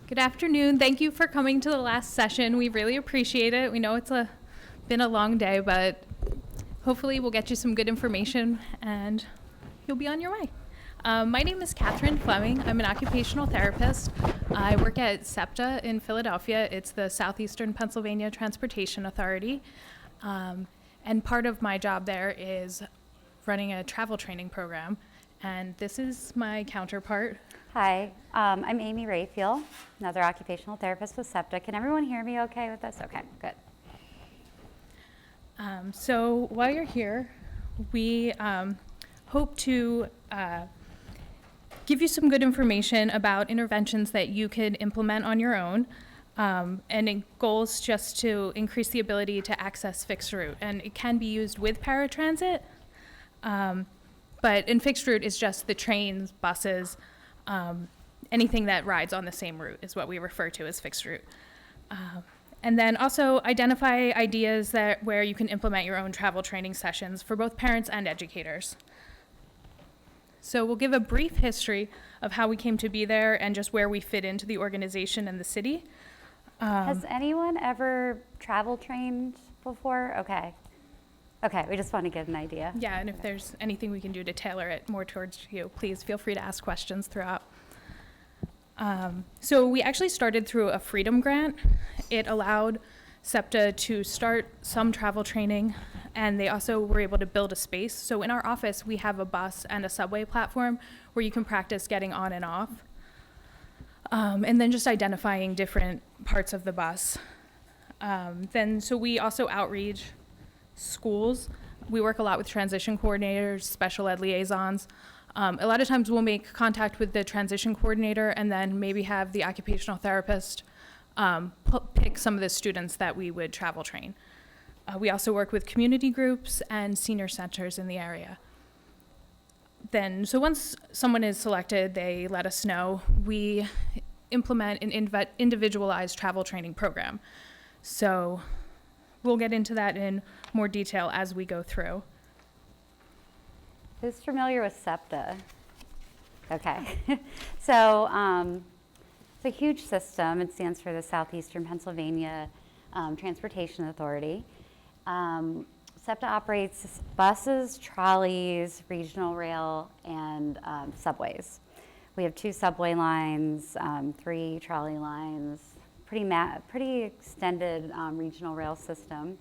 Good afternoon. Thank you for coming to the last session. We really appreciate it. We know it's been a long day, but hopefully we'll get you some good information and you'll be on your way. My name is Fleming. I'm an occupational therapist. I work at SEPTA in Philadelphia. It's the Southeastern Pennsylvania Transportation Authority. And part of my job there is running a travel training program. And this is my counterpart. Hi, I'm Amy Raphael, another occupational therapist with SEPTA. Can everyone hear me okay with this? Okay, good. So while you're here, we hope to give you some good information about interventions that you could implement on your own, and goals just to increase the ability to access fixed route. And it can be used with paratransit, but in fixed route is just the trains, buses, anything that rides on the same route is what we refer to as fixed route. And then also identify ideas where you can implement your own travel training sessions for both parents and educators. So we'll give a brief history of how we came to be there and just where we fit into the organization and the city. Has anyone ever travel trained before? Okay, we just want to get an idea. Yeah, and if there's anything we can do to tailor it more towards you, please feel free to ask questions throughout. So we actually started through a Freedom Grant. It allowed SEPTA to start some travel training, and they also were able to build a space. So in our office, we have a bus and a subway platform where you can practice getting on and off, and then just identifying different parts of the bus. So we also outreach schools. We work a lot with transition coordinators, special ed liaisons. A lot of times we'll make contact with the transition coordinator and then maybe have the occupational therapist pick some of the students that we would travel train. We also work with community groups and senior centers in the area. So once someone is selected, they let us know. We implement an individualized travel training program. So we'll get into that in more detail as we go through. Who's familiar with SEPTA? Okay, so it's a huge system. It stands for the Southeastern Pennsylvania Transportation Authority. SEPTA operates buses, trolleys, regional rail, and subways. We have 2 subway lines, 3 trolley lines, pretty extended regional rail system.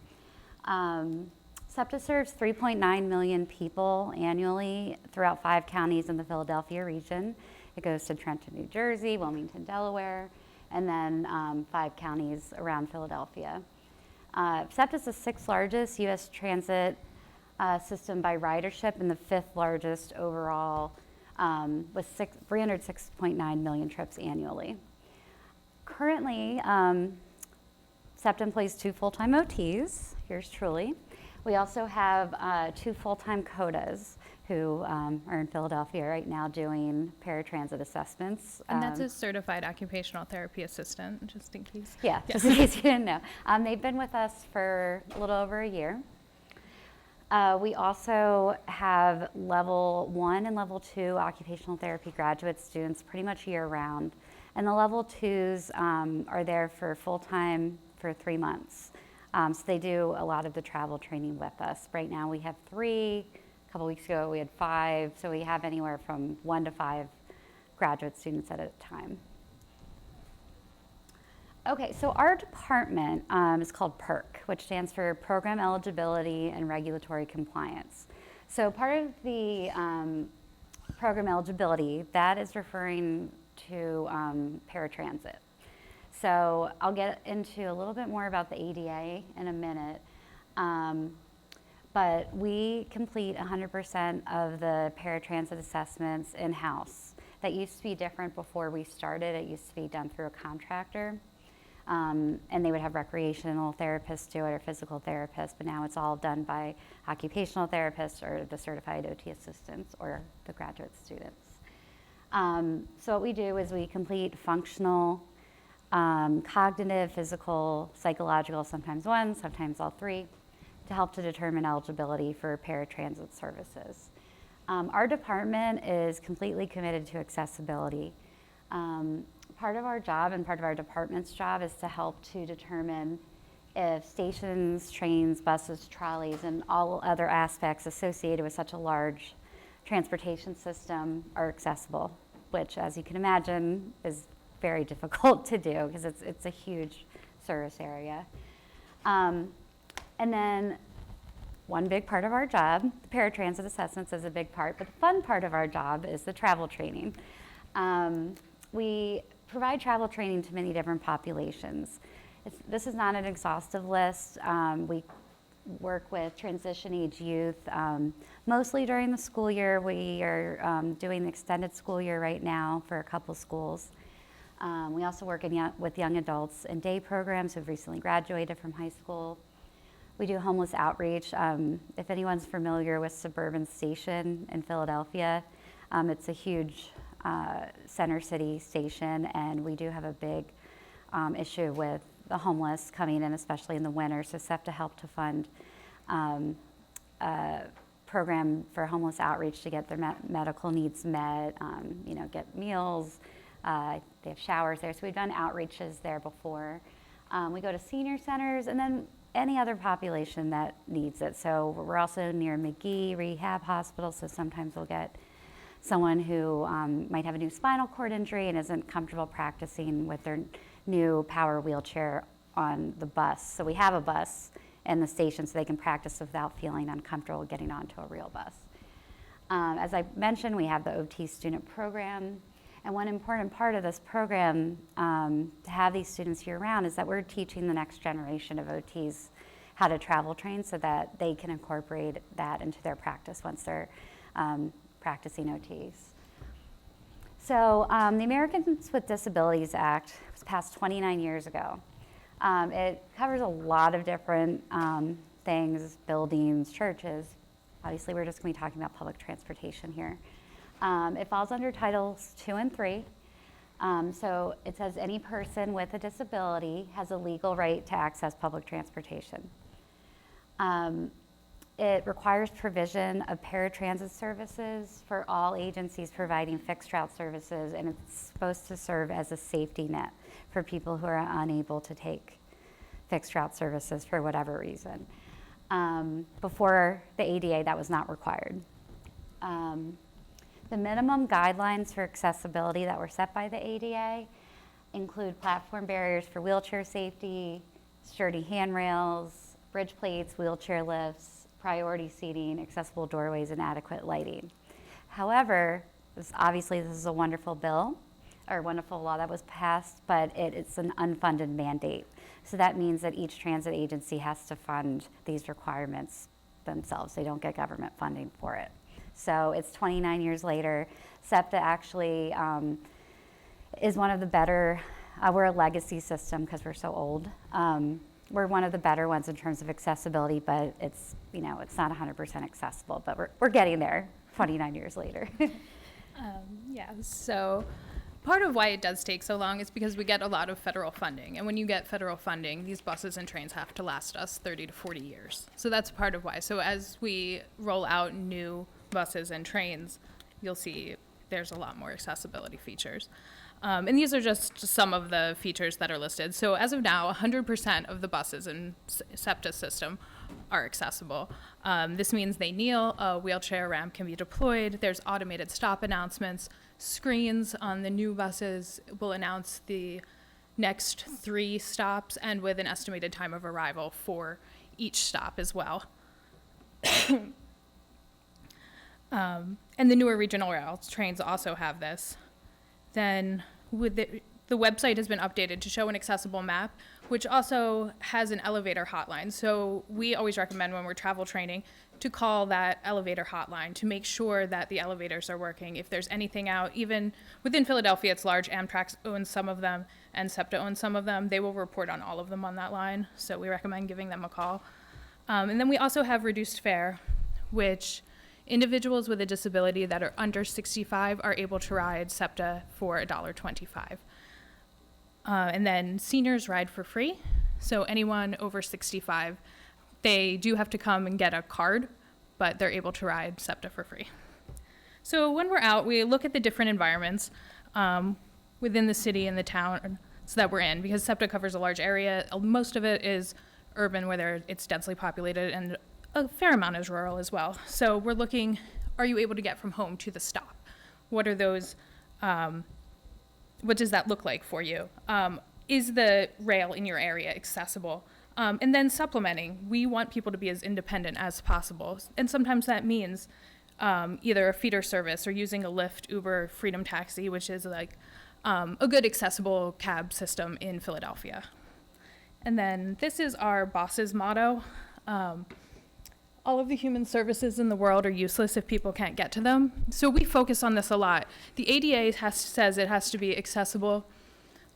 SEPTA serves 3.9 million people annually throughout 5 counties in the Philadelphia region. It goes to Trenton, New Jersey, Wilmington, Delaware, and then 5 counties around Philadelphia. SEPTA is the 6th largest U.S. transit system by ridership and the 5th largest overall, with 306.9 million trips annually. Currently, SEPTA employs 2 full-time OTs, yours truly. We also have 2 full-time CODAs who are in Philadelphia right now doing paratransit assessments. And that's a certified occupational therapy assistant, just in case. Yeah, just in case you didn't know. They've been with us for a little over a year. We also have level 1 and level 2 occupational therapy graduate students pretty much year-round. And the level 2s are there for full-time for 3 months. So they do a lot of the travel training with us. Right now we have 3. A couple weeks ago we had 5. So we have anywhere from 1 to 5 graduate students at a time. Okay, so our department is called Perk, which stands for Program Eligibility and Regulatory Compliance. So part of the program eligibility, that is referring to paratransit. So I'll get into a little bit more about the ADA in a minute, but we complete 100% of the paratransit assessments in-house. That used to be different before we started. It used to be done through a contractor, and they would have recreational therapists do it or physical therapists, but now it's all done by occupational therapists or the certified OT assistants or the graduate students. So what we do is we complete functional, cognitive, physical, psychological, sometimes 1, sometimes all 3, to help to determine eligibility for paratransit services. Our department is completely committed to accessibility. part of our job and part of our department's job is to help to determine if stations, trains, buses, trolleys, and all other aspects associated with such a large transportation system are accessible, which, as you can imagine, is very difficult to do because it's a huge service area. And then one big part of our job, the paratransit assessments is a big part, but the fun part of our job is the travel training. We provide travel training to many different populations. This is not an exhaustive list. We work with transition age youth, mostly during the school year. We are doing the extended school year right now for a couple schools. We also work with young adults in day programs who've recently graduated from high school. We do homeless outreach. If anyone's familiar with Suburban Station in Philadelphia, it's a huge center city station, and we do have a big issue with the homeless coming in, especially in the winter. So SEPTA helped to fund a program for homeless outreach to get their medical needs met, get meals. They have showers there. So we've done outreaches there before. We go to senior centers and then any other population that needs it. So we're also near McGee Rehab Hospital, so sometimes we'll get someone who might have a new spinal cord injury and isn't comfortable practicing with their new power wheelchair on the bus. So we have a bus in the station so they can practice without feeling uncomfortable getting onto a real bus. As I mentioned, we have the OT student program. And one important part of this program to have these students year-round is that we're teaching the next generation of OTs how to travel train so that they can incorporate that into their practice once they're practicing OTs. So the Americans with Disabilities Act was passed 29 years ago. It covers a lot of different things, buildings, churches. Obviously, we're just going to be talking about public transportation here. It falls under Titles 2 and 3. So it says any person with a disability has a legal right to access public transportation. It requires provision of paratransit services for all agencies providing fixed route services, and it's supposed to serve as a safety net for people who are unable to take fixed route services for whatever reason. Before the ADA, that was not required. The minimum guidelines for accessibility that were set by the ADA include platform barriers for wheelchair safety, sturdy handrails, bridge plates, wheelchair lifts, priority seating, accessible doorways, and adequate lighting. However, this is a wonderful bill, or wonderful law that was passed, but it's an unfunded mandate. So that means that each transit agency has to fund these requirements themselves. They don't get government funding for it. So it's 29 years later. SEPTA actually is one of the better, we're a legacy system because we're so old. We're one of the better ones in terms of accessibility, but it's not 100% accessible, but we're getting there 29 years later. So part of why it does take so long is because we get a lot of federal funding. And when you get federal funding, these buses and trains have to last us 30 to 40 years. So that's part of why. So as we roll out new buses and trains, you'll see there's a lot more accessibility features. And these are just some of the features that are listed. So as of now, 100% of the buses in SEPTA system are accessible. This means they kneel, a wheelchair ramp can be deployed, there's automated stop announcements, screens on the new buses will announce the next 3 stops and with an estimated time of arrival for each stop as well. And the newer regional rail trains also have this. Then with the website has been updated to show an accessible map, which also has an elevator hotline. So we always recommend when we're travel training to call that elevator hotline to make sure that the elevators are working. If there's anything out, even within Philadelphia, it's large. Amtrak owns some of them and SEPTA owns some of them. They will report on all of them on that line. So we recommend giving them a call. And then we also have reduced fare, which individuals with a disability that are under 65 are able to ride SEPTA for $1.25. And then seniors ride for free. So anyone over 65, they do have to come and get a card, but they're able to ride SEPTA for free. So when we're out, we look at the different environments. within the city and the town that we're in, because SEPTA covers a large area. Most of it is urban, where it's densely populated, and a fair amount is rural as well. So we're looking, are you able to get from home to the stop? What are those, what does that look like for you? Is the rail in your area accessible? And then supplementing, we want people to be as independent as possible. And sometimes that means either a feeder service or using a Lyft, Uber, Freedom Taxi, which is like a good accessible cab system in Philadelphia. And then this is our boss's motto. All of the human services in the world are useless if people can't get to them. So we focus on this a lot. The ADA says it has to be accessible,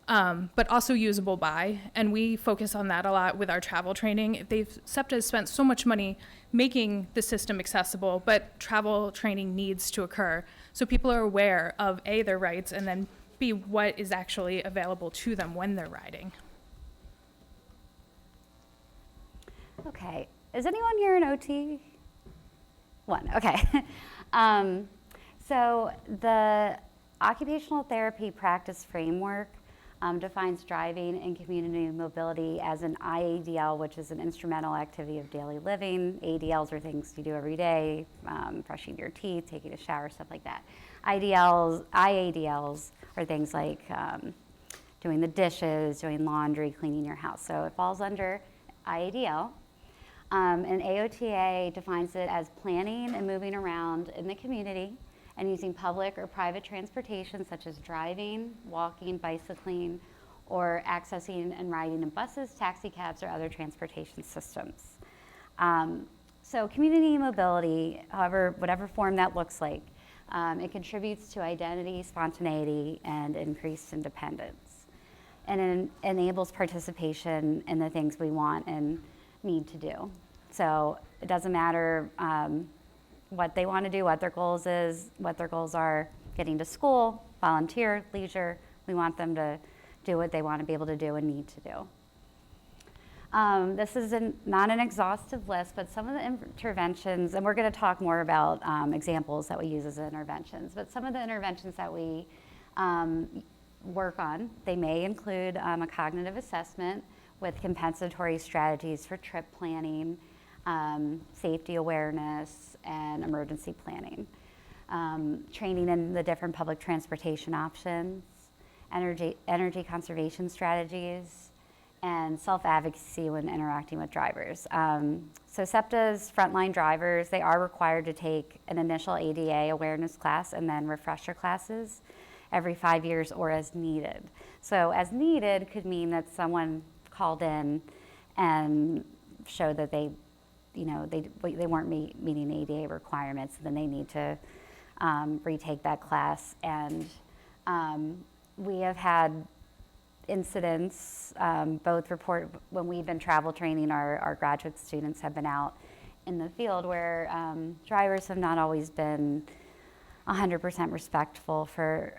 but also usable by, and we focus on that a lot with our travel training. SEPTA has spent so much money making the system accessible, but travel training needs to occur. So people are aware of A, their rights, and then B, what is actually available to them when they're riding. Okay, is anyone here an OT? One, okay. So the Occupational Therapy Practice Framework defines driving and community mobility as an IADL, which is an instrumental activity of daily living. ADLs are things you do every day, brushing your teeth, taking a shower, stuff like that. IADLs are things like doing the dishes, doing laundry, cleaning your house. So it falls under IADL. And AOTA defines it as planning and moving around in the community and using public or private transportation such as driving, walking, bicycling, or accessing and riding in buses, taxi cabs, or other transportation systems. So community mobility, however, whatever form that looks like, it contributes to identity, spontaneity, and increased independence. And it enables participation in the things we want and need to do. So it doesn't matter what they want to do, what their goals are, getting to school, volunteer, leisure. We want them to do what they want to be able to do and need to do. This is not an exhaustive list, but some of the interventions, and we're going to talk more about examples that we use as interventions, but some of the interventions that we work on, they may include a cognitive assessment with compensatory strategies for trip planning, safety awareness, and emergency planning. Training in the different public transportation options, energy conservation strategies, and self-advocacy when interacting with drivers. So SEPTA's frontline drivers, they are required to take an initial ADA awareness class and then refresher classes every 5 years or as needed. So as needed could mean that someone called in and showed that they weren't meeting ADA requirements, then they need to retake that class. And we have had incidents, both report when we've been travel training, our graduate students have been out in the field where drivers have not always been 100% respectful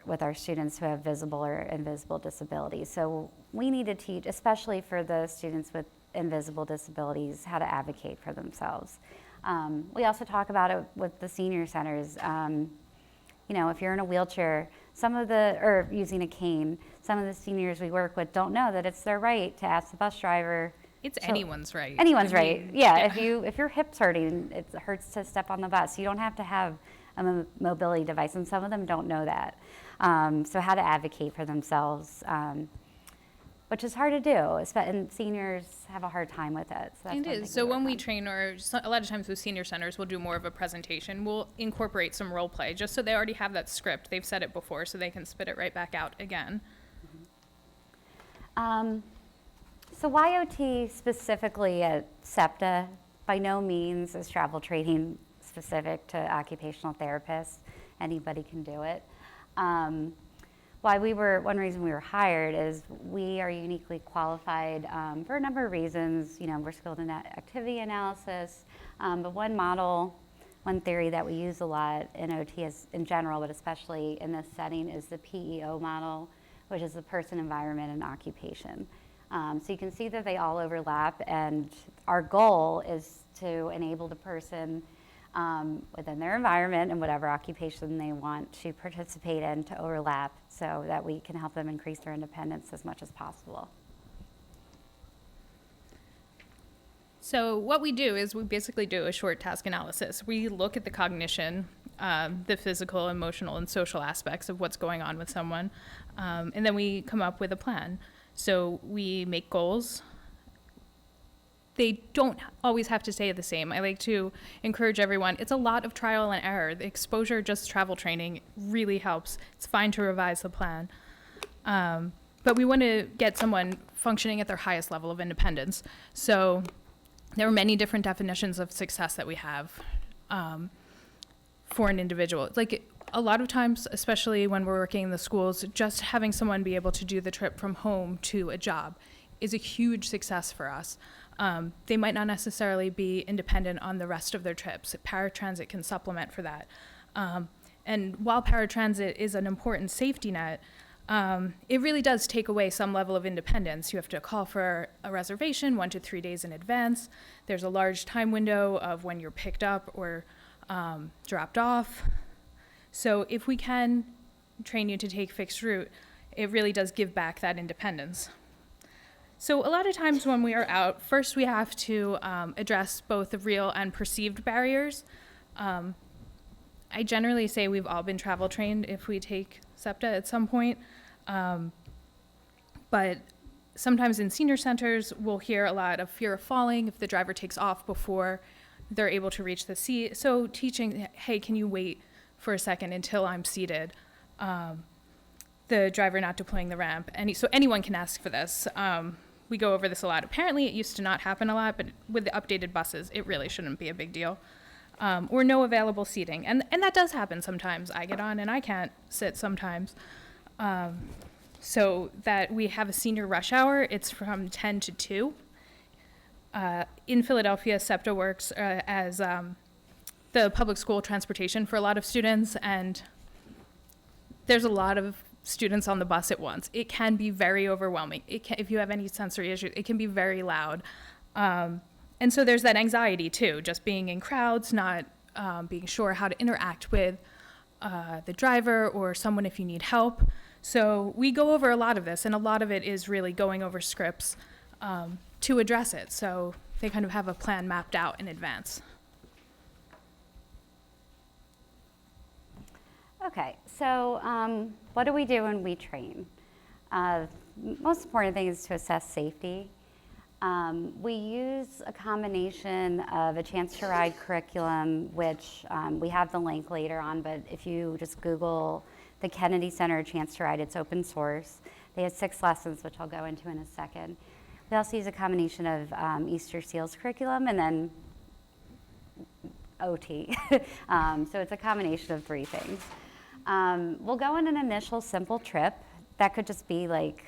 with our students who have visible or invisible disabilities. So we need to teach, especially for the students with invisible disabilities, how to advocate for themselves. We also talk about it with the senior centers. If you're in a wheelchair, or using a cane, some of the seniors we work with don't know that it's their right to ask the bus driver. It's anyone's right. Anyone's right. Yeah. If your hip's hurting, it hurts to step on the bus. You don't have to have a mobility device, and some of them don't know that. So how to advocate for themselves, which is hard to do, and seniors have a hard time with it. So it is. So when we train, or a lot of times with senior centers, we'll do more of a presentation. We'll incorporate some role play, just so they already have that script. They've said it before, so they can spit it right back out again. So YOT specifically at SEPTA, by no means is travel training specific to occupational therapists. Anybody can do it. One reason we were hired is we are uniquely qualified for a number of reasons. We're skilled in activity analysis, but one theory that we use a lot in OT in general, but especially in this setting, is the PEO model, which is the person, environment, and occupation. So you can see that they all overlap, and our goal is to enable the person within their environment and whatever occupation they want to participate in to overlap so that we can help them increase their independence as much as possible. So what we do is we basically do a short task analysis. We look at the cognition, the physical, emotional, and social aspects of what's going on with someone, and then we come up with a plan. So we make goals. They don't always have to stay the same. I like to encourage everyone. It's a lot of trial and error. The exposure, just travel training, really helps. It's fine to revise the plan. But we want to get someone functioning at their highest level of independence. So there are many different definitions of success that we have for an individual. Like a lot of times, especially when we're working in the schools, just having someone be able to do the trip from home to a job is a huge success for us. They might not necessarily be independent on the rest of their trips. Paratransit can supplement for that. And while paratransit is an important safety net, it really does take away some level of independence. You have to call for a reservation 1 to 3 days in advance. There's a large time window of when you're picked up or dropped off. So if we can train you to take fixed route, it really does give back that independence. So a lot of times when we are out, first we have to address both the real and perceived barriers. I generally say we've all been travel trained if we take SEPTA at some point. But sometimes in senior centers, we'll hear a lot of fear of falling if the driver takes off before they're able to reach the seat. So teaching, hey, can you wait for a second until I'm seated? The driver not deploying the ramp. So anyone can ask for this. We go over this a lot. Apparently it used to not happen a lot, but with the updated buses, it really shouldn't be a big deal. Or no available seating. And that does happen sometimes. I get on and I can't sit sometimes. So that we have a senior rush hour, it's from 10 to 2. In Philadelphia, SEPTA works as the public school transportation for a lot of students, and there's a lot of students on the bus at once. It can be very overwhelming. If you have any sensory issues, it can be very loud. And so there's that anxiety too, just being in crowds, not being sure how to interact with the driver or someone if you need help. So we go over a lot of this, and a lot of it is really going over scripts to address it. So they kind of have a plan mapped out in advance. Okay, so what do we do when we train? Most important thing is to assess safety. We use a combination of a Chance to Ride curriculum, which we have the link later on, but if you just Google the Kennedy Center Chance to Ride, it's open source. They have 6 lessons, which I'll go into in a second. We also use a combination of Easter Seals curriculum and then OT. So it's a combination of 3 things. We'll go on an initial simple trip. That could just be like,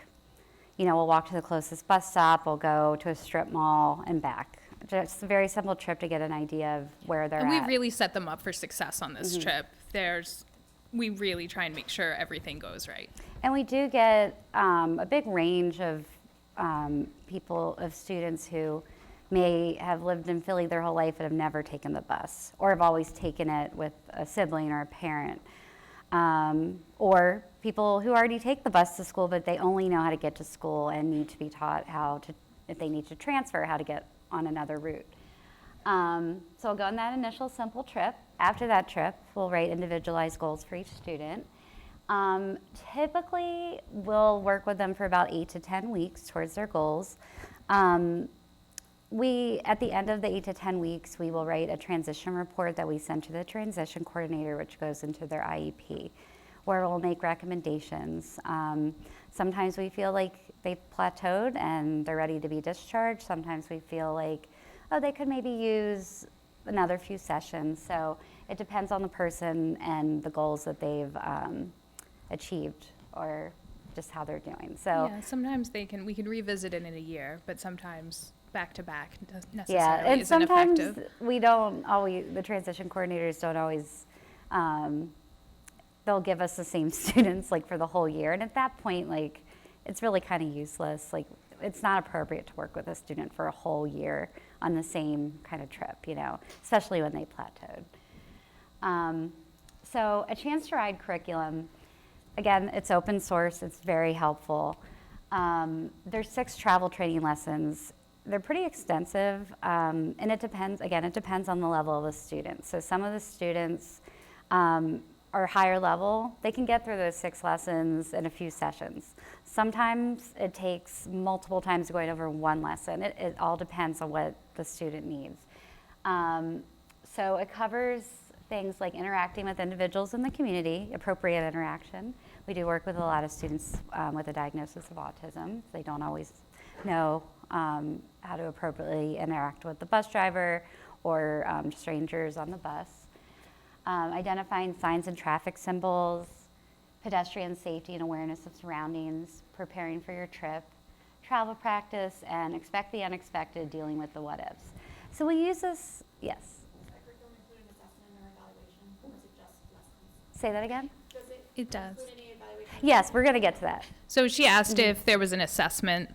we'll walk to the closest bus stop, we'll go to a strip mall and back. Just a very simple trip to get an idea of where they're at. And we really set them up for success on this trip. We really try and make sure everything goes right. And we do get a big range of students who may have lived in Philly their whole life and have never taken the bus, or have always taken it with a sibling or a parent. Or people who already take the bus to school, but they only know how to get to school and need to be taught if they need to transfer, how to get on another route. So we'll go on that initial simple trip. After that trip, we'll write individualized goals for each student. Typically, we'll work with them for about 8 to 10 weeks towards their goals. At the end of the 8 to 10 weeks, we will write a transition report that we send to the transition coordinator, which goes into their IEP, where we'll make recommendations. Sometimes we feel like they've plateaued and they're ready to be discharged. Sometimes we feel like, they could maybe use another few sessions. So it depends on the person and the goals that they've achieved, or just how they're doing. So yeah, sometimes we can revisit it in a year, but sometimes back to back necessarily and isn't sometimes effective. the transition coordinators don't always, they'll give us the same students like for the whole year. And at that point, like, it's really kind of useless. Like, it's not appropriate to work with a student for a whole year on the same kind of trip, especially when they plateaued. So a Chance to Ride curriculum, again, it's open source, it's very helpful. There's 6 travel training lessons. They're pretty extensive, and it depends on the level of the student. So some of the students are higher level. They can get through those 6 lessons in a few sessions. Sometimes it takes multiple times going over one lesson. It all depends on what the student needs. So it covers things like interacting with individuals in the community, appropriate interaction. We do work with a lot of students with a diagnosis of autism. They don't always know how to appropriately interact with the bus driver or strangers on the bus. Identifying signs and traffic symbols, pedestrian safety and awareness of surroundings, preparing for your trip, travel practice, and expect the unexpected, dealing with the what-ifs. So we use this, yes? Does that curriculum include an assessment or evaluation, or is it just lessons? Say that again? Does it It does. include any evaluation? Yes, we're gonna get to that. So she asked if there was an assessment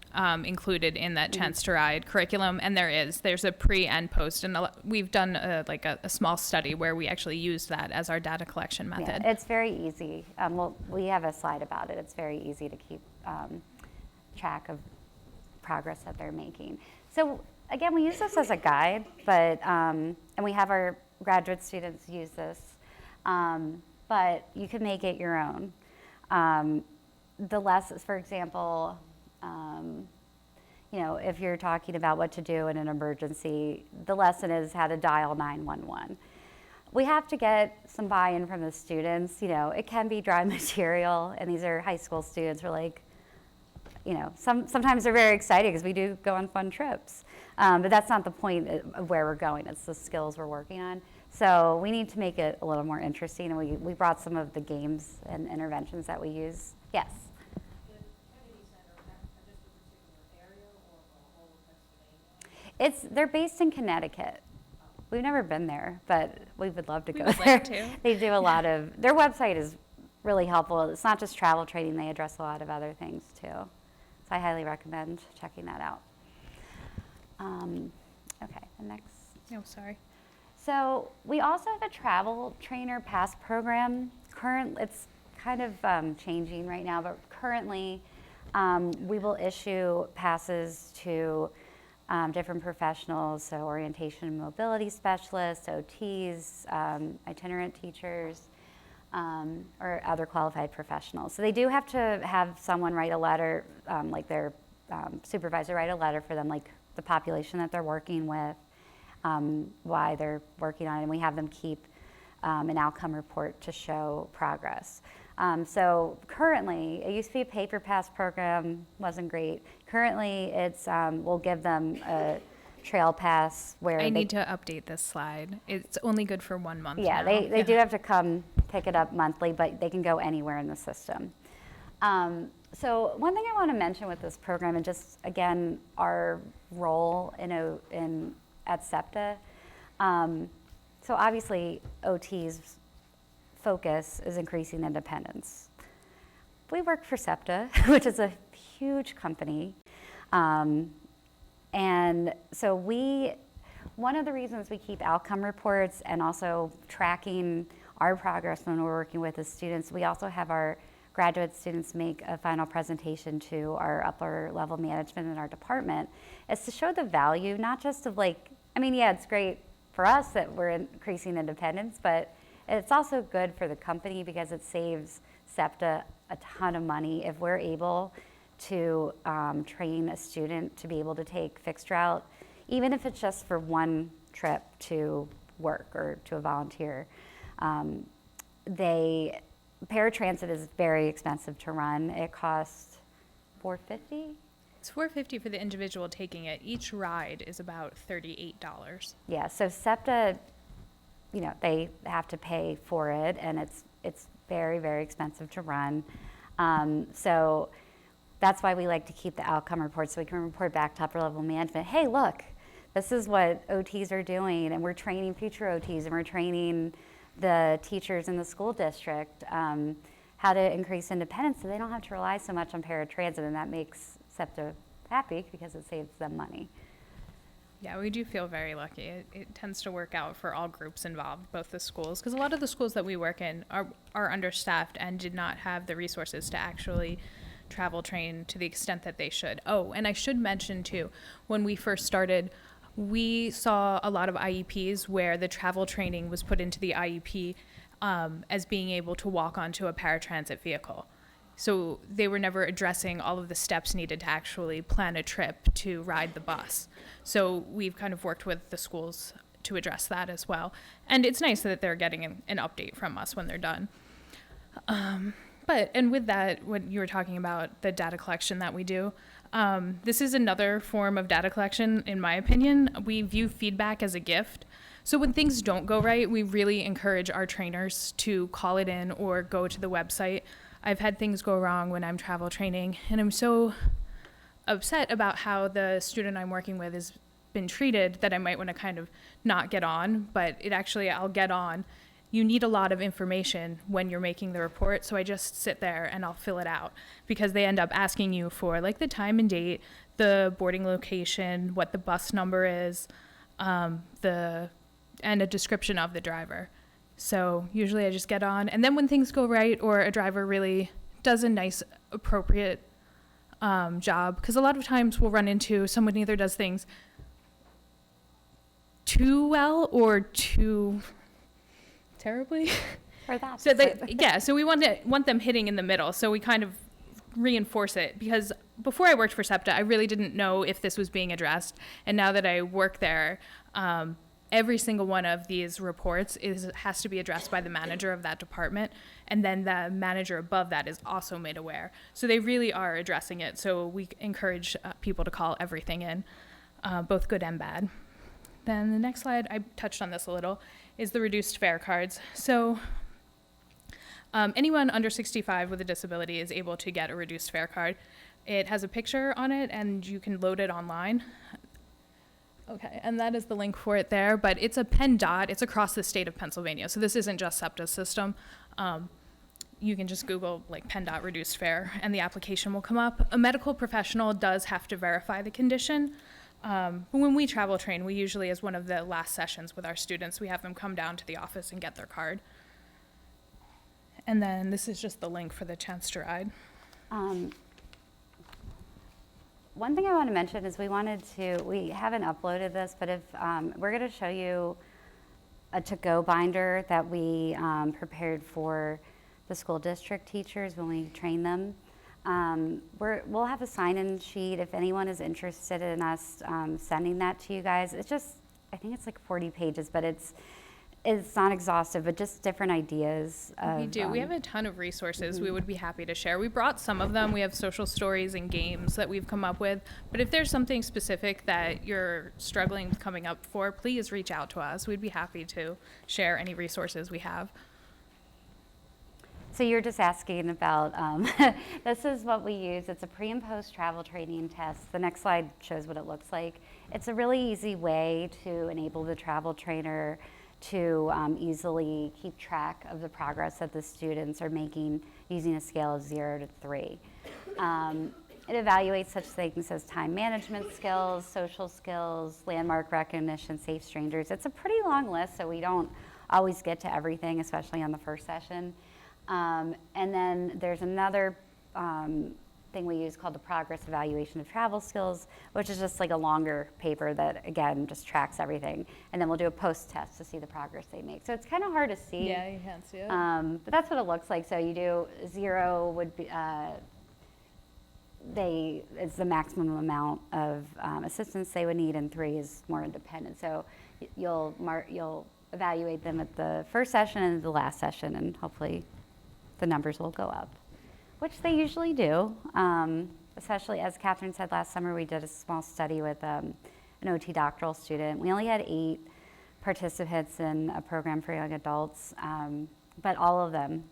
included in that Chance to Ride curriculum, and there is. There's a pre and post, and we've done a small study where we actually used that as our data collection method. Yeah, it's very easy. We have a slide about it. It's very easy to keep track of progress that they're making. So again, we use this as a guide, but and we have our graduate students use this, but you can make it your own. The lessons, for example, if you're talking about what to do in an emergency, the lesson is how to dial 911. We have to get some buy-in from the students. It can be dry material, and these are high school students. We're like, sometimes they're very excited because we do go on fun trips. But that's not the point of where we're going. It's the skills we're working on. So we need to make it a little more interesting, and we brought some of the games and interventions that we use. Yes? They're based in Connecticut. We've never been there, but we would love to go there. Like to. They do a lot of, their website is really helpful. It's not just travel training, they address a lot of other things too. So I highly recommend checking that out. Okay, the next. Oh, sorry. So we also have a travel trainer pass program. It's kind of changing right now, but currently we will issue passes to different professionals, so orientation and mobility specialists, OTs, itinerant teachers, or other qualified professionals. So they do have to have someone write a letter, like their supervisor write a letter for them, like the population that they're working with, why they're working on it, and we have them keep an outcome report to show progress. So currently, it used to be a paper pass program, wasn't great. Currently, it's we'll give them a trail pass where I need to update this slide. It's only good for 1 month. Yeah, now. they do have to come pick it up monthly, but they can go anywhere in the system. So one thing I want to mention with this program, and just again our role at SEPTA. So obviously, OT's focus is increasing independence. We work for SEPTA, which is a huge company. And so one of the reasons we keep outcome reports and also tracking our progress when we're working with the students, we also have our graduate students make a final presentation to our upper level management in our department, is to show the value, not just of it's great for us that we're increasing independence, but it's also good for the company because it saves SEPTA a ton of money if we're able to train a student to be able to take fixed route, even if it's just for one trip to work or to a volunteer. Paratransit is very expensive to run. It costs $450. It's $450 for the individual taking it. Each ride is about $38. Yeah, so SEPTA, they have to pay for it, and it's very, very expensive to run. So that's why we like to keep the outcome reports, so we can report back to upper level management. Hey, look, this is what OTs are doing, and we're training future OTs, and we're training the teachers in the school district how to increase independence so they don't have to rely so much on paratransit, and that makes SEPTA happy because it saves them money. Yeah, we do feel very lucky. It tends to work out for all groups involved, both the schools, because a lot of the schools that we work in are understaffed and did not have the resources to actually travel train to the extent that they should. Oh, and I should mention too, when we first started, we saw a lot of IEPs where the travel training was put into the IEP as being able to walk onto a paratransit vehicle. So they were never addressing all of the steps needed to actually plan a trip to ride the bus. So we've kind of worked with the schools to address that as well. And it's nice that they're getting an update from us when they're done. And with that, when you were talking about the data collection that we do, this is another form of data collection, in my opinion. We view feedback as a gift. So when things don't go right, we really encourage our trainers to call it in or go to the website. I've had things go wrong when I'm travel training, and I'm so upset about how the student I'm working with has been treated that I might want to kind of not get on, but I'll get on. You need a lot of information when you're making the report, so I just sit there and I'll fill it out because they end up asking you for like the time and date, the boarding location, what the bus number is, and a description of the driver. So usually I just get on, and then when things go right or a driver really does a nice, appropriate job, because a lot of times we'll run into someone either does things too well or too terribly. Or that. So we want them hitting in the middle. So we kind of reinforce it, because before I worked for SEPTA, I really didn't know if this was being addressed. And now that I work there, every single one of these reports has to be addressed by the manager of that department, and then the manager above that is also made aware. So they really are addressing it. So we encourage people to call everything in, both good and bad. Then the next slide, I touched on this a little, is the reduced fare cards. So anyone under 65 with a disability is able to get a reduced fare card. It has a picture on it, and you can load it online. Okay, and that is the link for it there, but it's a PennDOT. It's across the state of Pennsylvania, so this isn't just SEPTA's system. You can just Google like PennDOT reduced fare, and the application will come up. A medical professional does have to verify the condition. But when we travel train, we usually, as one of the last sessions with our students, we have them come down to the office and get their card. And then this is just the link for the Chance to Ride. One thing I want to mention is we haven't uploaded this, but if we're going to show you a to-go binder that we prepared for the school district teachers when we train them. We'll have a sign-in sheet if anyone is interested in us sending that to you guys. I think it's like 40 pages, but it's not exhaustive, but just different ideas. We do. We have a ton of resources we would be happy to share. We brought some of them. We have social stories and games that we've come up with. But if there's something specific that you're struggling with coming up for, please reach out to us. We'd be happy to share any resources we have. So you're just asking about, this is what we use. It's a pre and post travel training test. The next slide shows what it looks like. It's a really easy way to enable the travel trainer to easily keep track of the progress that the students are making using a scale of 0 to 3. It evaluates such things as time management skills, social skills, landmark recognition, safe strangers. It's a pretty long list, so we don't always get to everything, especially on the first session. And then there's another thing we use called the progress evaluation of travel skills, which is just like a longer paper that, again, just tracks everything. And then we'll do a post test to see the progress they make. So it's kind of hard to see. Yeah, you can't see it. But that's what it looks like. So you do 0 would be, it's the maximum amount of assistance they would need, and 3 is more independent. So you'll evaluate them at the first session and the last session, and hopefully the numbers will go up, which they usually do. Especially, as Catherine said, last summer we did a small study with an OT doctoral student. We only had 8 participants in a program for young adults, but all of them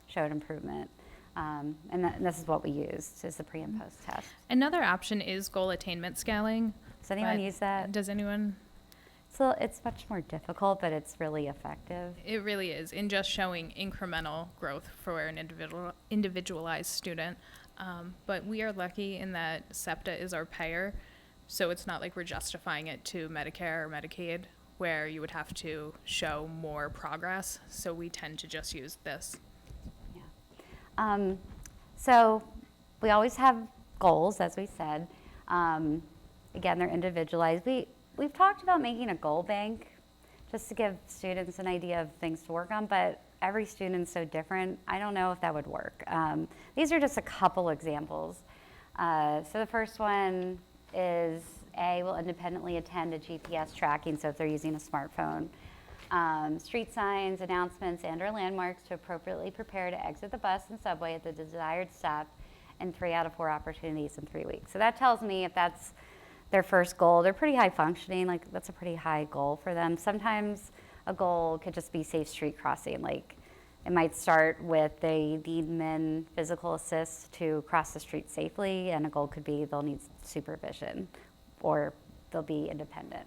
showed improvement. And this is what we used, is the pre and post test. Another option is goal attainment scaling. Does anyone use that? Does anyone? So it's much more difficult, but it's really effective. It really is, in just showing incremental growth for an individualized student. But we are lucky in that SEPTA is our payer, so it's not like we're justifying it to Medicare or Medicaid, where you would have to show more progress. So we tend to just use this. Yeah. So we always have goals, as we said. Again, they're individualized. We've talked about making a goal bank just to give students an idea of things to work on, but every student's so different. I don't know if that would work. These are just a couple examples. So the first one is A, will independently attend to GPS tracking, so if they're using a smartphone. Street signs, announcements, and/or landmarks to appropriately prepare to exit the bus and subway at the desired stop in 3 out of 4 opportunities in 3 weeks. So that tells me if that's their first goal, they're pretty high functioning, like that's a pretty high goal for them. Sometimes a goal could just be safe street crossing, like it might start with they need men physical assist to cross the street safely, and a goal could be they'll need supervision or they'll be independent.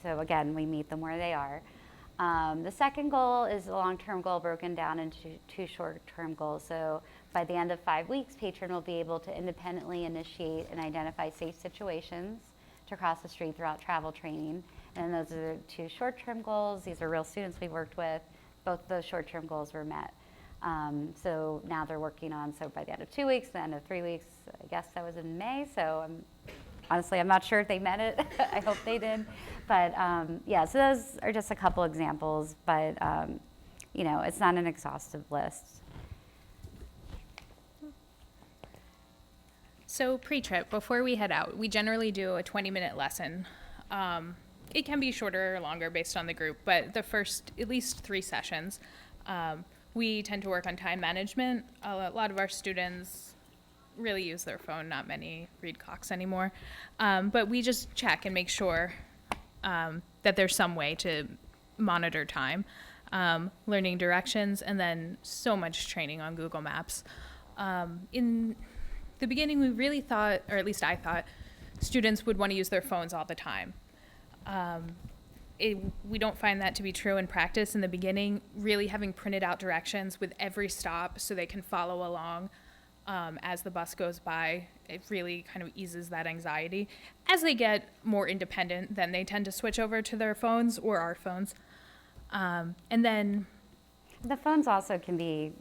So again, we meet them where they are. The second goal is a long-term goal broken down into 2 short-term goals. So by the end of 5 weeks, patron will be able to independently initiate and identify safe situations to cross the street throughout travel training. And those are the 2 short-term goals. These are real students we worked with. Both those short-term goals were met. So now they're working on, so by the end of 2 weeks, the end of 3 weeks, I guess that was in May. So honestly, I'm not sure if they met it. I hope they did. But yeah, so those are just a couple examples, but you know, it's not an exhaustive list. So pre-trip, before we head out, we generally do a 20-minute lesson. It can be shorter or longer based on the group, but the first at least 3 sessions, we tend to work on time management. A lot of our students really use their phone, not many read clocks anymore. But we just check and make sure that there's some way to monitor time, learning directions, and then so much training on Google Maps. In the beginning, we really thought, or at least I thought, students would want to use their phones all the time. We don't find that to be true in practice. In the beginning, really having printed out directions with every stop so they can follow along as the bus goes by, it really kind of eases that anxiety. As they get more independent, then they tend to switch over to their phones or our phones. And then The phones also can be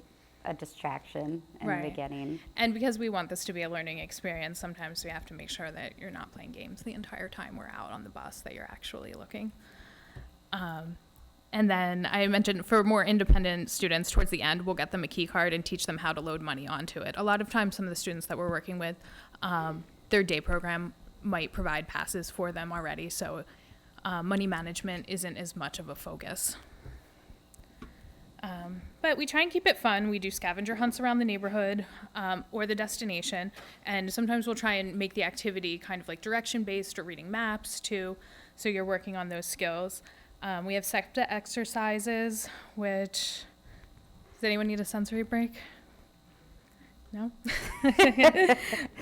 a distraction in Right. the beginning. And because we want this to be a learning experience, sometimes we have to make sure that you're not playing games the entire time we're out on the bus, that you're actually looking. And then I mentioned for more independent students, towards the end, we'll get them a key card and teach them how to load money onto it. A lot of times, some of the students that we're working with, their day program might provide passes for them already, so money management isn't as much of a focus. But we try and keep it fun. We do scavenger hunts around the neighborhood or the destination, and sometimes we'll try and make the activity kind of like direction-based or reading maps too, so you're working on those skills. We have SEPTA exercises, which, does anyone need a sensory break? No? All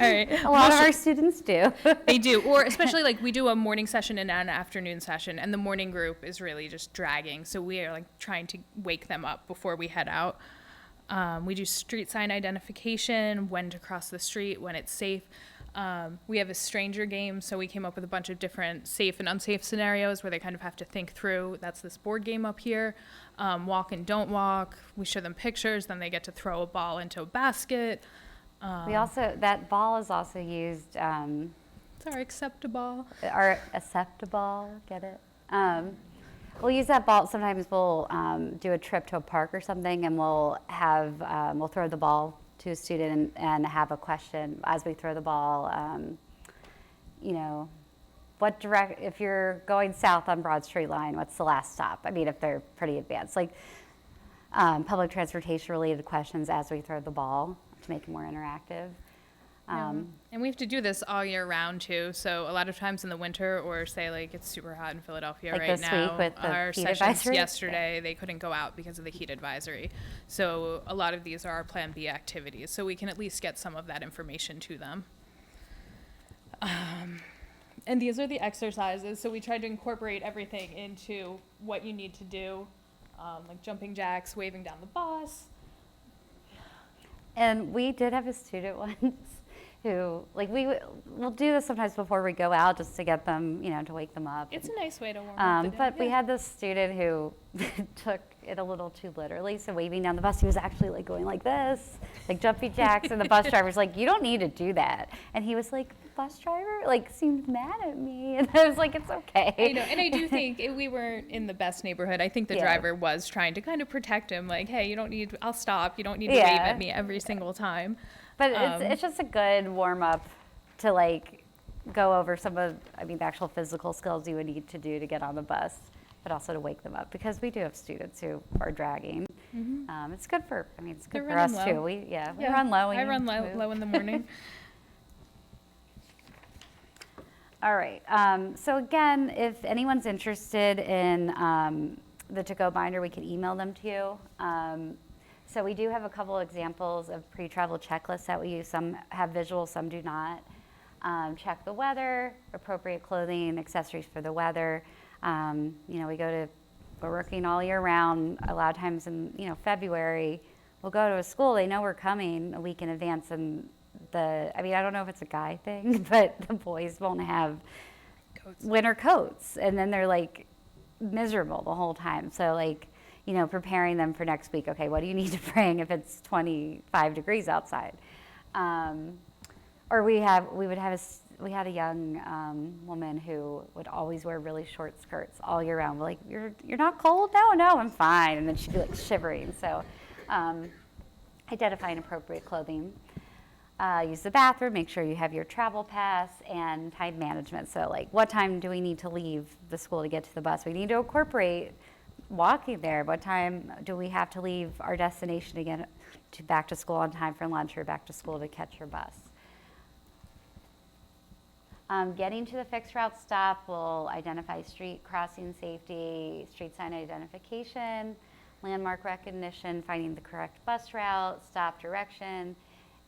right. A lot of our students do. They do, or especially like we do a morning session and an afternoon session, and the morning group is really just dragging. So we are like trying to wake them up before we head out. We do street sign identification, when to cross the street, when it's safe. We have a stranger game, so we came up with a bunch of different safe and unsafe scenarios where they kind of have to think through. That's this board game up here. Walk and don't walk. We show them pictures, then they get to throw a ball into a basket. We also, that ball is also used, It's our acceptable. our SEPTA ball, get it? We'll use that ball, sometimes we'll do a trip to a park or something, and we'll have, we'll throw the ball to a student and have a question as we throw the ball. You know, if you're going south on Broad Street Line, what's the last stop? I mean, if they're pretty advanced, like public transportation related questions as we throw the ball to make it more interactive. And we have to do this all year round too. So a lot of times in the winter, or say like it's super hot in Philadelphia Like right this now, week with the our heat sessions advisory? yesterday, they couldn't go out because of the heat advisory. So a lot of these are our Plan B activities. So we can at least get some of that information to them. And these are the exercises. So we tried to incorporate everything into what you need to do, like jumping jacks, waving down the bus. And we did have a student once who, like, we'll do this sometimes before we go out just to get them, to wake them up. It's a nice way to warm up the day. But we had this student who took it a little too literally. So waving down the bus, he was actually like going like this, like jumpy jacks. And the bus driver's like, "You don't need to do that." And he was like, "The bus driver like seemed mad at me." And I was like, "It's okay." I know, and I do think we weren't in the best neighborhood. I think the driver was trying to kind of protect him, like, "Hey, I'll stop. You don't need to wave at me every single time." But it's just a good warm up to like go over some of, the actual physical skills you would need to do to get on the bus, but also to wake them up because we do have students who are dragging. It's good for, it's good for us too. We run low. I run low in the morning. All right. So again, if anyone's interested in the to-go binder, we can email them to you. So we do have a couple examples of pre-travel checklists that we use. Some have visuals, some do not. Check the weather, appropriate clothing, accessories for the weather. We're working all year round. A lot of times in, February, we'll go to a school, they know we're coming a week in advance, and I don't know if it's a guy thing, but the boys won't have winter coats, and then they're like miserable the whole time. So preparing them for next week. Okay, what do you need to bring if it's 25 degrees outside? Or we had a young woman who would always wear really short skirts all year round. We're like, you're not cold? No, I'm fine. And then she'd be like shivering. So identifying appropriate clothing. Use the bathroom, make sure you have your travel pass, and time management. So what time do we need to leave the school to get to the bus? We need to incorporate walking there. What time do we have to leave our destination to get back to school on time for lunch or back to school to catch your bus? Getting to the fixed route stop will identify street crossing safety, street sign identification, landmark recognition, finding the correct bus route, stop direction,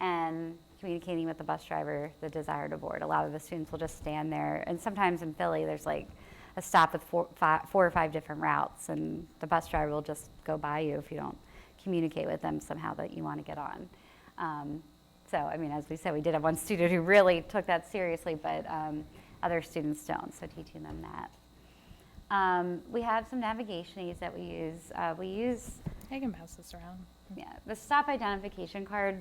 and communicating with the bus driver the desire to board. A lot of the students will just stand there, and sometimes in Philly there's like a stop with four or five different routes, and the bus driver will just go by you if you don't communicate with them somehow that you want to get on. As we said, we did have one student who really took that seriously, but other students don't, so teaching them that. We have some navigation aids that we use. I can pass this around. Yeah, the stop identification card,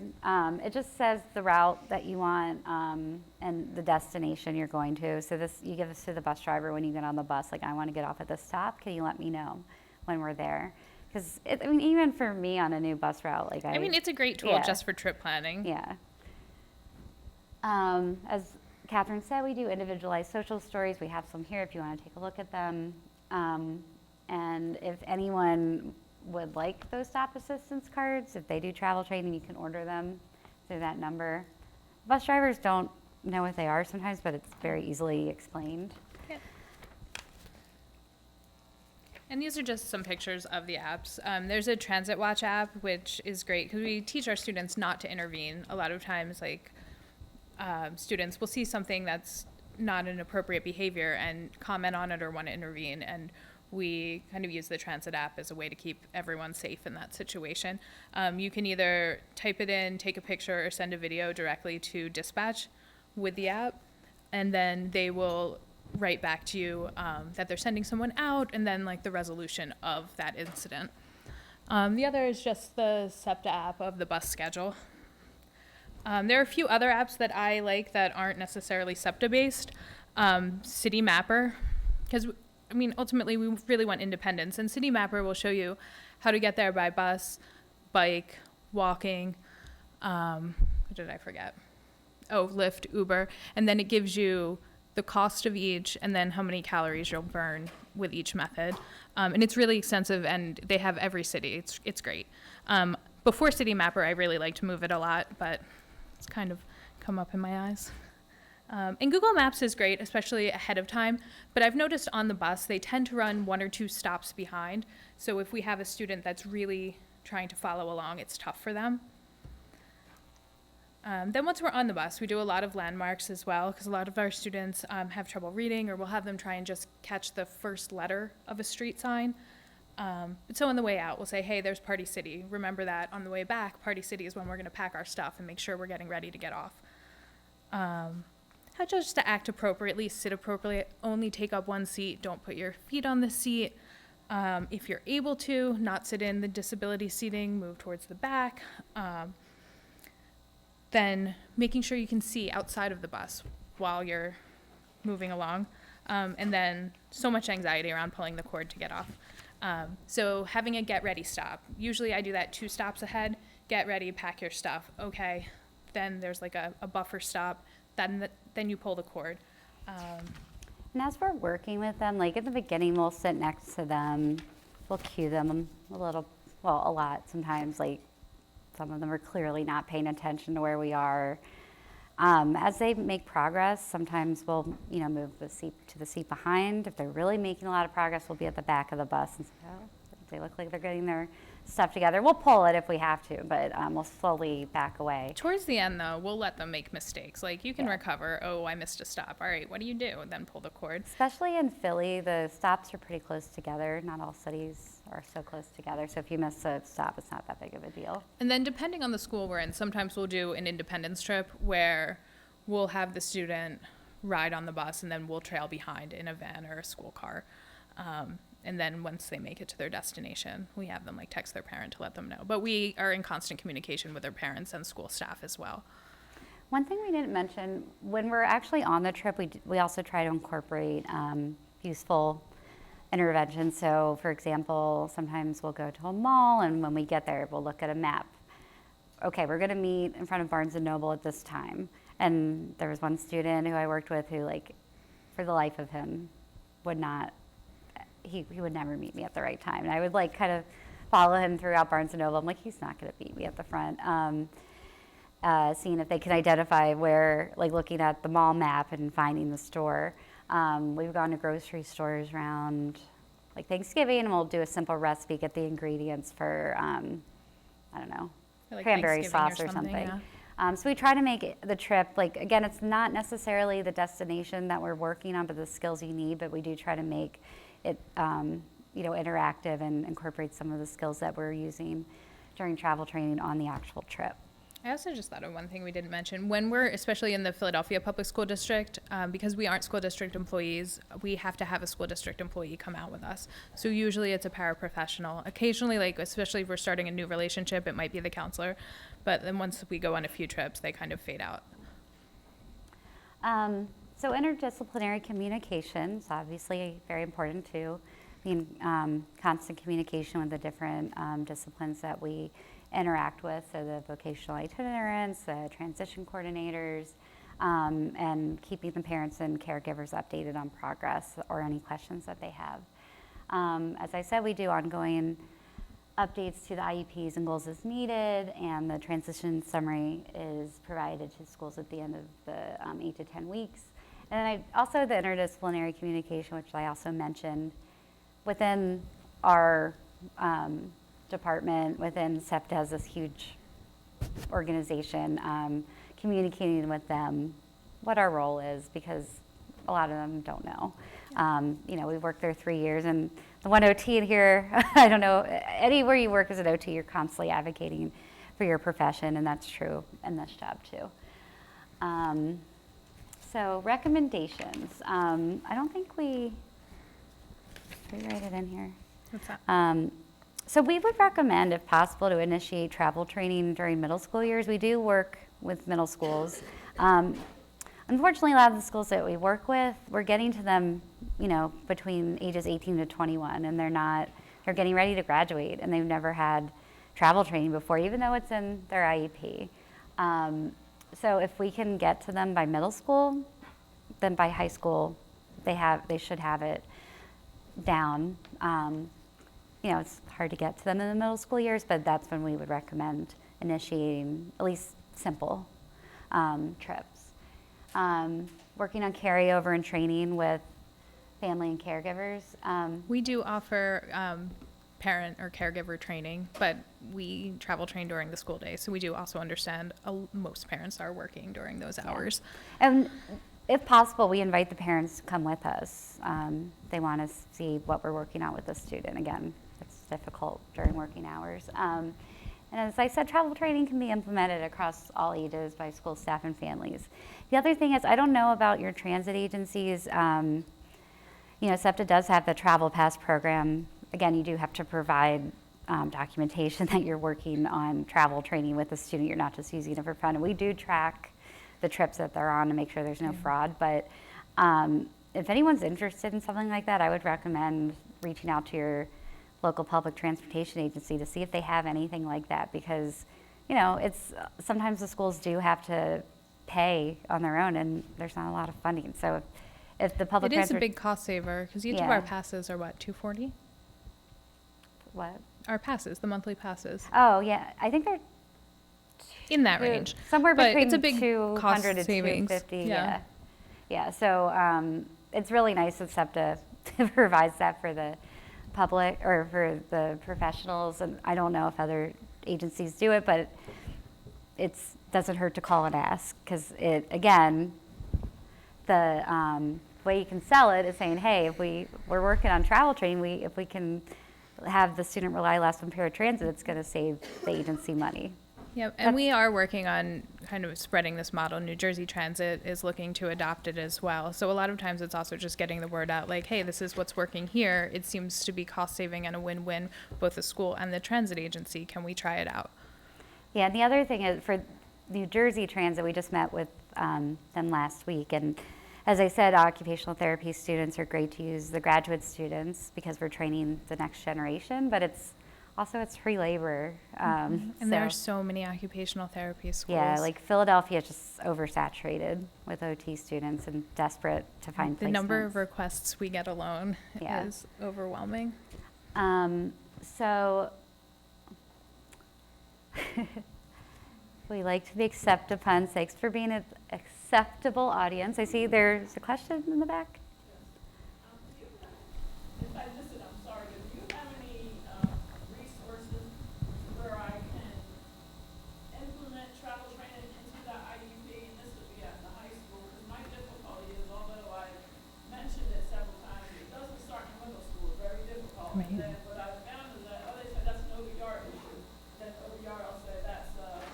it just says the route that you want and the destination you're going to. So you give this to the bus driver when you get on the bus, like, I want to get off at this stop. Can you let me know when we're there? Because, even for me on a new bus route, it's a great tool just for trip planning. Yeah. As Catherine said, we do individualized social stories. We have some here if you want to take a look at them. And if anyone would like those stop assistance cards, if they do travel training, you can order them through that number. Bus drivers don't know what they are sometimes, but it's very easily explained. Yep. And these are just some pictures of the apps. There's a Transit Watch app, which is great because we teach our students not to intervene. A lot of times, students will see something that's not an appropriate behavior and comment on it or want to intervene, and we kind of use the Transit app as a way to keep everyone safe in that situation. You can either type it in, take a picture, or send a video directly to dispatch with the app, and then they will write back to you that they're sending someone out, and then the resolution of that incident. The other is just the SEPTA app of the bus schedule. There are a few other apps that I like that aren't necessarily SEPTA-based. City Mapper, because ultimately we really want independence, and City Mapper will show you how to get there by bus, bike, walking, what did I forget? Lyft, Uber, and then it gives you the cost of each and then how many calories you'll burn with each method. And it's really extensive, and they have every city. It's great. Before City Mapper, I really liked Move It a lot, but it's kind of come up in my eyes. And Google Maps is great, especially ahead of time, but I've noticed on the bus, they tend to run 1 or 2 stops behind. So if we have a student that's really trying to follow along, it's tough for them. Then once we're on the bus, we do a lot of landmarks as well, because a lot of our students have trouble reading, or we'll have them try and just catch the first letter of a street sign. So on the way out, we'll say, hey, there's Party City. Remember that on the way back, Party City is when we're going to pack our stuff and make sure we're getting ready to get off. Just to act appropriately, sit appropriately, only take up one seat, don't put your feet on the seat. If you're able to, not sit in the disability seating, move towards the back. Then making sure you can see outside of the bus while you're moving along. And then so much anxiety around pulling the cord to get off. So having a get ready stop. Usually I do that 2 stops ahead. Get ready, pack your stuff. Okay. Then there's like a buffer stop. Then you pull the cord. And as we're working with them, like in the beginning, we'll sit next to them. We'll cue them a lot sometimes. Like some of them are clearly not paying attention to where we are. As they make progress, sometimes we'll, move the seat to the seat behind. If they're really making a lot of progress, we'll be at the back of the bus and say, oh, they look like they're getting their stuff together. We'll pull it if we have to, but we'll slowly back away. Towards the end, though, we'll let them make mistakes. Like, you can recover. Oh, I missed a stop. All right, what do you do? And then pull the cord. Especially in Philly, the stops are pretty close together. Not all cities are so close together. So if you miss a stop, it's not that big of a deal. And then depending on the school we're in, sometimes we'll do an independence trip where we'll have the student ride on the bus and then we'll trail behind in a van or a school car. And then once they make it to their destination, we have them text their parent to let them know. But we are in constant communication with their parents and school staff as well. One thing we didn't mention, when we're actually on the trip, we also try to incorporate useful interventions. So for example, sometimes we'll go to a mall and when we get there, we'll look at a map. Okay, we're gonna meet in front of Barnes & Noble at this time. And there was one student who I worked with who for the life of him he would never meet me at the right time. And I would kind of follow him throughout Barnes & Noble. I'm like, he's not gonna beat me at the front. Seeing if they can identify where, looking at the mall map and finding the store. We've gone to grocery stores around Thanksgiving and we'll do a simple recipe, get the ingredients for, I don't know, cranberry sauce or something. Yeah. So we try to make the trip, again, it's not necessarily the destination that we're working on, but the skills you need, but we do try to make it, interactive and incorporate some of the skills that we're using during travel training on the actual trip. I also just thought of one thing we didn't mention. When we're, especially in the Philadelphia Public School District, because we aren't school district employees, we have to have a school district employee come out with us. So usually it's a paraprofessional. Occasionally, especially if we're starting a new relationship, it might be the counselor. But then once we go on a few trips, they kind of fade out. So interdisciplinary communication is obviously very important too. Constant communication with the different disciplines that we interact with, so the vocational itinerants, the transition coordinators, and keeping the parents and caregivers updated on progress or any questions that they have. As I said, we do ongoing updates to the IEPs and goals as needed, and the transition summary is provided to schools at the end of the 8 to 10 weeks. And then also the interdisciplinary communication, which I also mentioned, within our department, within SEPTA has this huge organization, communicating with them what our role is, because a lot of them don't know. We've worked there 3 years, and the one OT in here, I don't know, anywhere you work as an OT, you're constantly advocating for your profession, and that's true in this job too. So recommendations. I don't think we write it in here. What's that? So we would recommend, if possible, to initiate travel training during middle school years. We do work with middle schools. Unfortunately, a lot of the schools that we work with, we're getting to them, between ages 18 to 21, and they're getting ready to graduate, and they've never had travel training before, even though it's in their IEP. So if we can get to them by middle school, then by high school, they should have it down. It's hard to get to them in the middle school years, but that's when we would recommend initiating at least simple trips. Working on carryover and training with family and caregivers. We do offer parent or caregiver training, but we travel train during the school day, so we do also understand most parents are working during those hours. And if possible, we invite the parents to come with us. They want to see what we're working on with the student. Again, it's difficult during working hours. And as I said, travel training can be implemented across all ages by school staff and families. The other thing is, I don't know about your transit agencies. SEPTA does have the Travel Pass program. Again, you do have to provide documentation that you're working on travel training with the student. You're not just using it for fun. And we do track the trips that they're on to make sure there's no fraud. But if anyone's interested in something like that, I would recommend reaching out to your local public transportation agency to see if they have anything like that, because it's sometimes the schools do have to pay on their own and there's not a lot of funding. So if the public It is a big cost saver because each of our passes are what, $240? What? Our passes, the monthly passes. Oh yeah, I think they're In that range. somewhere But between it's a big 200 cost and savings. 250. Yeah. Yeah. So it's really nice that SEPTA provides that for the public or for the professionals, and I don't know if other agencies do it, but it doesn't hurt to call and ask, because again, the way you can sell it is saying, hey, if we're working on travel training, if we can have the student rely less on paratransit, it's going to save the agency money. Yep, and we are working on kind of spreading this model. New Jersey Transit is looking to adopt it as well. So a lot of times it's also just getting the word out, like, hey, this is what's working here. It seems to be cost saving and a win-win, both the school and the transit agency. Can we try it out? Yeah, and the other thing is for New Jersey Transit, we just met with them last week, and as I said, occupational therapy students are great to use, the graduate students, because we're training the next generation, but it's free labor. And there are so many occupational therapy schools. Yeah, like Philadelphia is just oversaturated with OT students and desperate to find placements. The number of requests we get alone is overwhelming. So we like to make SEPTA puns. Thanks for being an acceptable audience. I see there's a question in the back. If I missed it, I'm sorry, but do you have any resources where I can implement travel training into the IUP? And this would be at the high school, because my difficulty is, although I mentioned it several times, it doesn't start in middle school. It's very difficult. Right. And then what I found is that, they said that's an OBR issue. Then OBR will say that's a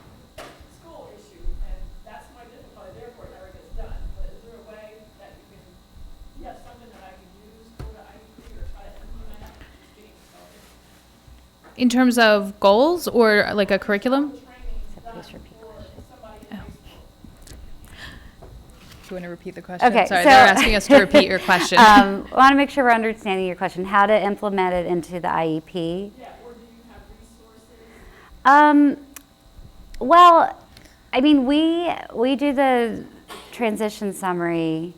school issue, and that's my difficulty. Therefore, it never gets done. But is there a way that you can, something that I can use for the IUP or try to implement? Just being selfish. In terms of goals or like a curriculum? Please repeat the question. Do you want to repeat the question? Okay, Sorry, so- they're asking us to repeat your question. I want to make sure we're understanding your question. How to implement it into the IEP? Yeah, or do you have resources? Well, I mean, we do the transition summary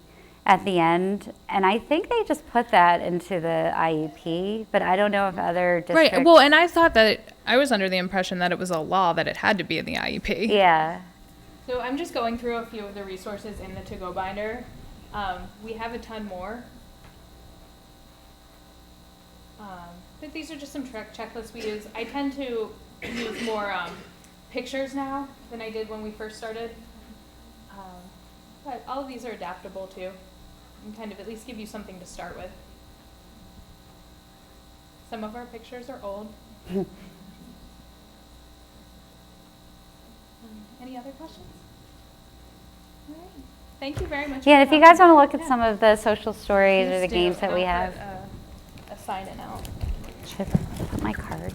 at the end, and I think they just put that into the IEP, but I don't know if other districts. Right. Well, and I thought that I was under the impression that it was a law that it had to be in the IEP. Yeah. So I'm just going through a few of the resources in the to-go binder. We have a ton more. But these are just some checklists we use. I tend to use more pictures now than I did when we first started. But all of these are adaptable too, and kind of at least give you something to start with. Some of our pictures are old. Any other questions? All right. Thank you very much. Yeah, for if you coming. guys want to look at Yeah. some of the social stories or the Please do. games that we I'll have. put, a sign-in out. Should I put my card?